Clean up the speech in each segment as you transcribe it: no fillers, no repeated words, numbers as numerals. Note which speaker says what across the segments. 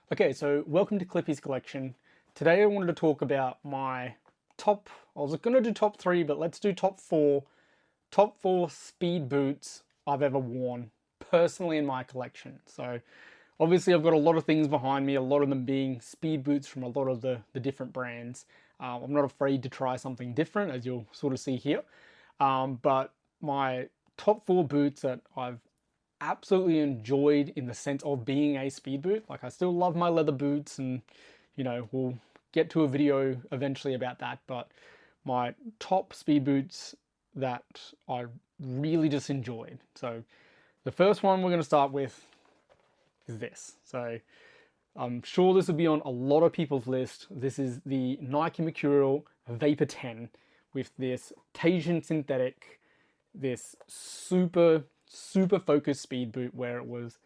Speaker 1: Okay, so welcome to Clippy's Collection. Today I wanted to talk about my top, I was going to do top three, but let's do top four speed boots I've ever worn personally in my collection. So obviously I've got a lot of things behind me, a lot of them being speed boots from a lot of the different brands. I'm not afraid to try something different, as you'll sort of see here. But my top four boots that I've absolutely enjoyed in the sense of being a speed boot. Like I still love my leather boots and we'll get to a video eventually about that, but my top speed boots that I really just enjoyed. So the first one we're going to start with is this. So I'm sure this will be on a lot of people's list. This is the Nike Mercurial Vapor 10 with this Teijin synthetic, this super focused speed boot where it was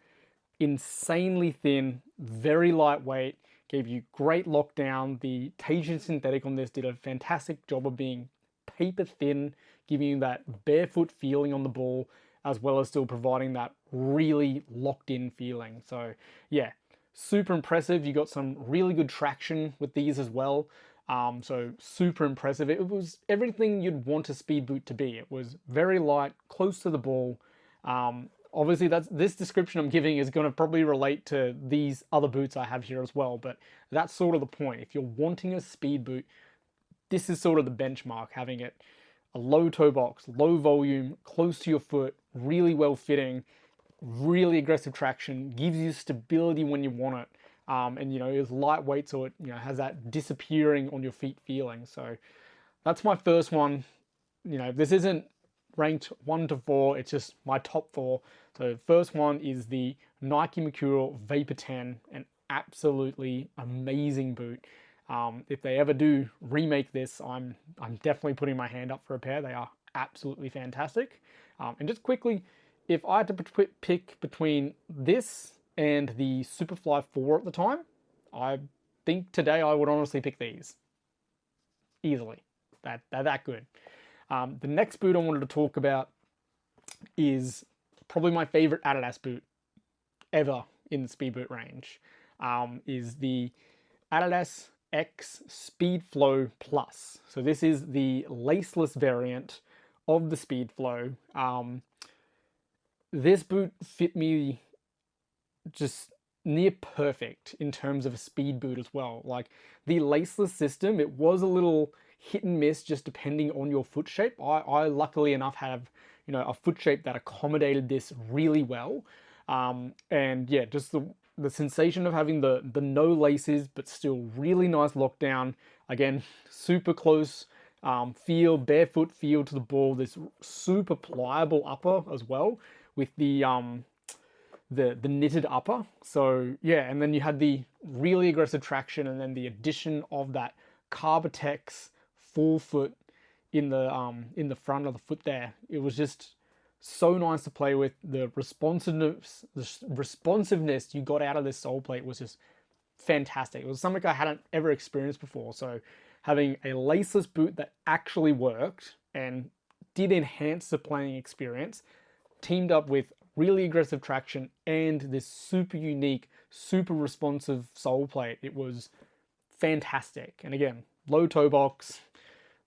Speaker 1: insanely thin, very lightweight, gave you great lockdown. The Teijin synthetic on this did a fantastic job of being paper thin, giving you that barefoot feeling on the ball, as well as still providing that really locked in feeling. So yeah, super impressive. You got some really good traction with these as well. So super impressive. It was everything you'd want a speed boot to be. It was very light, close to the ball. Obviously, this description I'm giving is going to probably relate to these other boots I have here as well, but that's sort of the point. If you're wanting a speed boot, this is sort of the benchmark, having it a low toe box, low volume, close to your foot, really well fitting, really aggressive traction, gives you stability when you want it. And it's lightweight, so it has that disappearing on your feet feeling. So that's my first one. This isn't ranked 1 to 4, it's just my top 4. So first one is the Nike Mercurial Vapor 10, an absolutely amazing boot. If they ever do remake this, I'm definitely putting my hand up for a pair. They are absolutely fantastic. And just quickly, if I had to pick between this and the Superfly 4 at the time, I think today I would honestly pick these easily. They're that good. The next boot I wanted to talk about is probably my favorite Adidas boot ever in the speed boot range. Is the Adidas X Speedflow Plus. So this is the laceless variant of the Speedflow. This boot fit me just near perfect in terms of a speed boot as well. Like the laceless system, it was a little hit and miss just depending on your foot shape. I luckily enough have a foot shape that accommodated this really well. And yeah, just the sensation of having the no laces but still really nice lockdown. Again, super close barefoot feel to the ball. This super pliable upper as well with the knitted upper. So yeah, and then you had the really aggressive traction, and then the addition of that Carbotex forefoot in the front of the foot there. It was just so nice to play with. The responsiveness you got out of this sole plate was just fantastic. It was something I hadn't ever experienced before. So having a laceless boot that actually worked and did enhance the playing experience, teamed up with really aggressive traction and this super unique, super responsive sole plate. It was fantastic. And again, low toe box.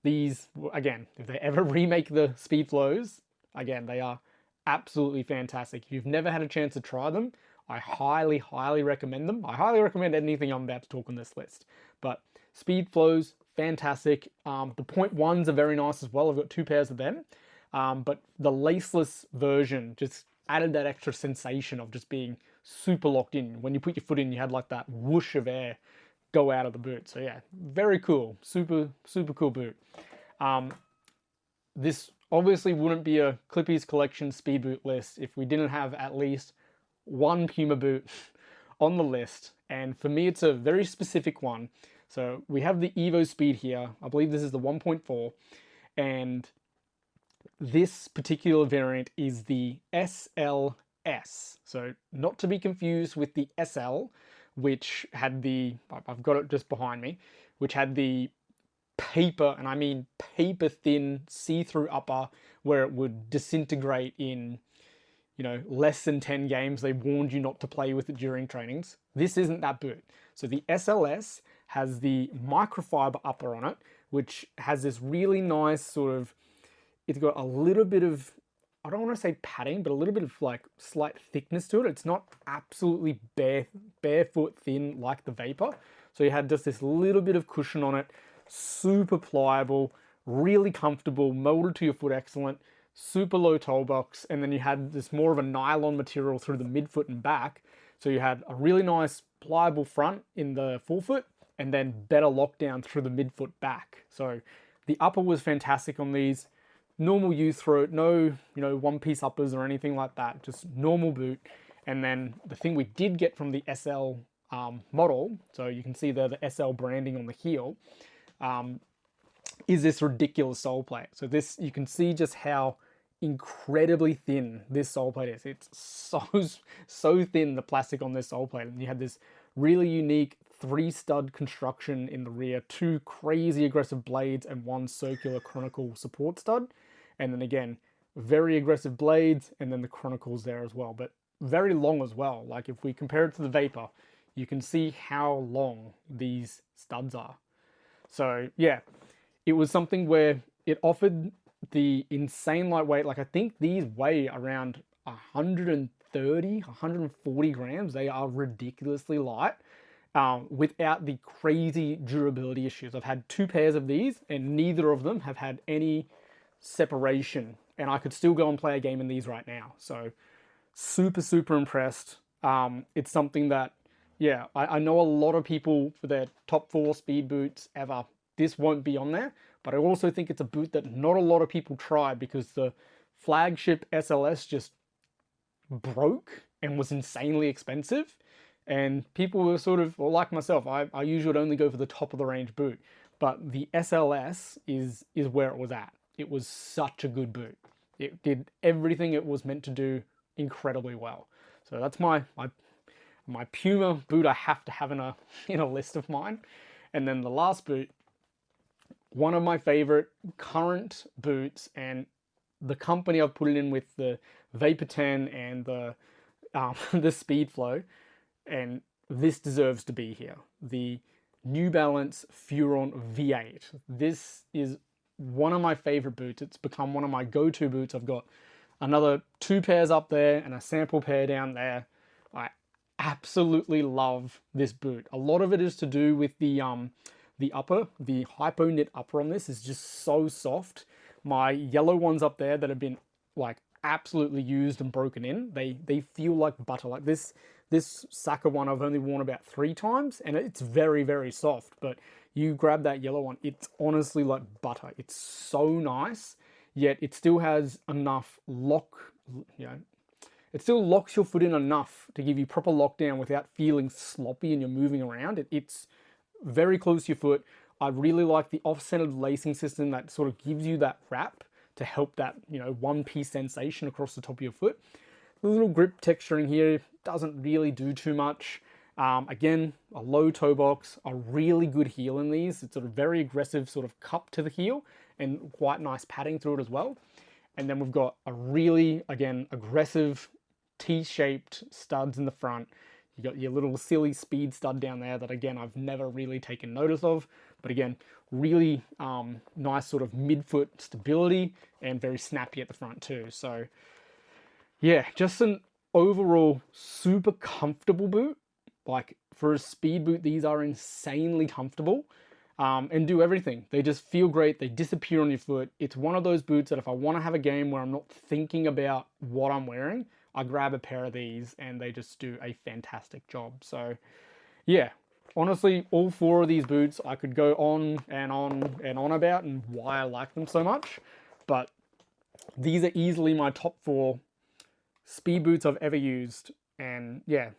Speaker 1: These, again, if they ever remake the Speed Flows, again, they are absolutely fantastic. If you've never had a chance to try them, I highly recommend them. I highly recommend anything I'm about to talk on this list. But Speed Flows, fantastic. The point ones are very nice as well. I've got two pairs of them. But the laceless version just added that extra sensation of just being super locked in. When you put your foot in, you had like that whoosh of air go out of the boot. So yeah, very cool. Super cool boot. This obviously wouldn't be a Clippy's Collection speed boot list if we didn't have at least one Puma boot on the list. And for me, it's a very specific one. So we have the Evo Speed here. I believe this is the 1.4. And this particular variant is the SLS. So not to be confused with the SL, which had I've got it just behind me, which had the paper, and I mean paper thin see-through upper where it would disintegrate in less than 10 games, they warned you not to play with it during trainings. This isn't that boot. So the SLS has the microfiber upper on it, which has this really nice sort of, it's got a little bit of, I don't want to say padding, but a little bit of like slight thickness to it. It's not absolutely barefoot thin like the Vapor. So you had just this little bit of cushion on it, super pliable, really comfortable, molded to your foot excellent, super low toe box, and then you had this more of a nylon material through the midfoot and back. So you had a really nice pliable front in the forefoot, and then better lockdown through the midfoot back. So the upper was fantastic on these. Normal youth throat, no, one-piece uppers or anything like that, just normal boot. And then the thing we did get from the SL model, so you can see there the SL branding on the heel, is this ridiculous sole plate. So this, you can see just how incredibly thin this sole plate is. It's so thin, the plastic on this sole plate. And you have this really unique 3-stud construction in the rear, 2 crazy aggressive blades and 1 circular chronicle support stud. And then again, very aggressive blades, and then the chronicles there as well, but very long as well. Like if we compare it to the Vapor, you can see how long these studs are. So yeah, it was something where it offered the insane lightweight. Like I think these weigh around 130, 140 grams. They are ridiculously light. Without the crazy durability issues. I've had 2 pairs of these and neither of them have had any separation, and I could still go and play a game in these right now. So super impressed. It's something that, yeah, I know a lot of people for their top 4 speed boots ever, this won't be on there, but I also think it's a boot that not a lot of people try because the flagship SLS just broke and was insanely expensive. And people were sort of, well, like myself, I usually would only go for the top of the range boot, but the SLS is where it was at. It was such a good boot. It did everything it was meant to do incredibly well. So that's my Puma boot I have to have in a list of mine. And then the last boot, one of my favorite current boots, and the company I've put it in with, the Vapor 10 and the the Speedflow, and this deserves to be here. The New Balance Furon V8. This is one of my favorite boots. It's become one of my go-to boots. I've got another 2 pairs up there and a sample pair down there. I absolutely love this boot. A lot of it is to do with the upper, the hypo knit upper on this is just so soft. My yellow ones up there that have been like absolutely used and broken in, they feel like butter. Like this Saka one I've only worn about 3 times and it's very soft, but you grab that yellow one, it's honestly like butter. It's so nice, yet it still has enough lock, it still locks your foot in enough to give you proper lockdown without feeling sloppy and you're moving around. It's very close to your foot. I really like the off-centered lacing system that sort of gives you that wrap to help that, one-piece sensation across the top of your foot. The little grip texturing here doesn't really do too much. Again, a low toe box, a really good heel in these. It's a very aggressive sort of cup to the heel and quite nice padding through it as well. And then we've got a really, again, aggressive T-shaped studs in the front. You got your little silly speed stud down there that, again, I've never really taken notice of. But again, really nice sort of midfoot stability and very snappy at the front too. So yeah, just an overall super comfortable boot. Like for a speed boot, these are insanely comfortable and do everything. They just feel great. They disappear on your foot. It's one of those boots that if I want to have a game where I'm not thinking about what I'm wearing, I grab a pair of these and they just do a fantastic job. So yeah, honestly, all 4 of these boots, I could go on and on and on about and why I like them so much, but these are easily my top 4 speed boots I've ever used. And yeah,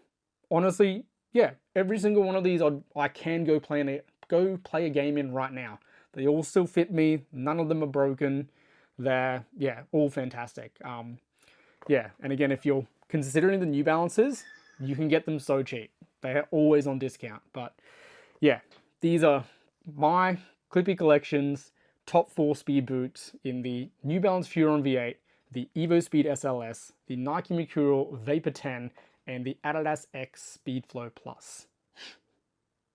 Speaker 1: honestly, yeah, every single one of these I can go play a game in right now. They all still fit me. None of them are broken. They're, yeah, all fantastic. Yeah, and again, if you're considering the New Balances, you can get them so cheap. They're always on discount. But yeah, these are my Clippy Collections top 4 speed boots in the New Balance Furon V8 the EvoSpeed SLS, the Nike Mercurial Vapor 10, and the Adidas X Speedflow Plus.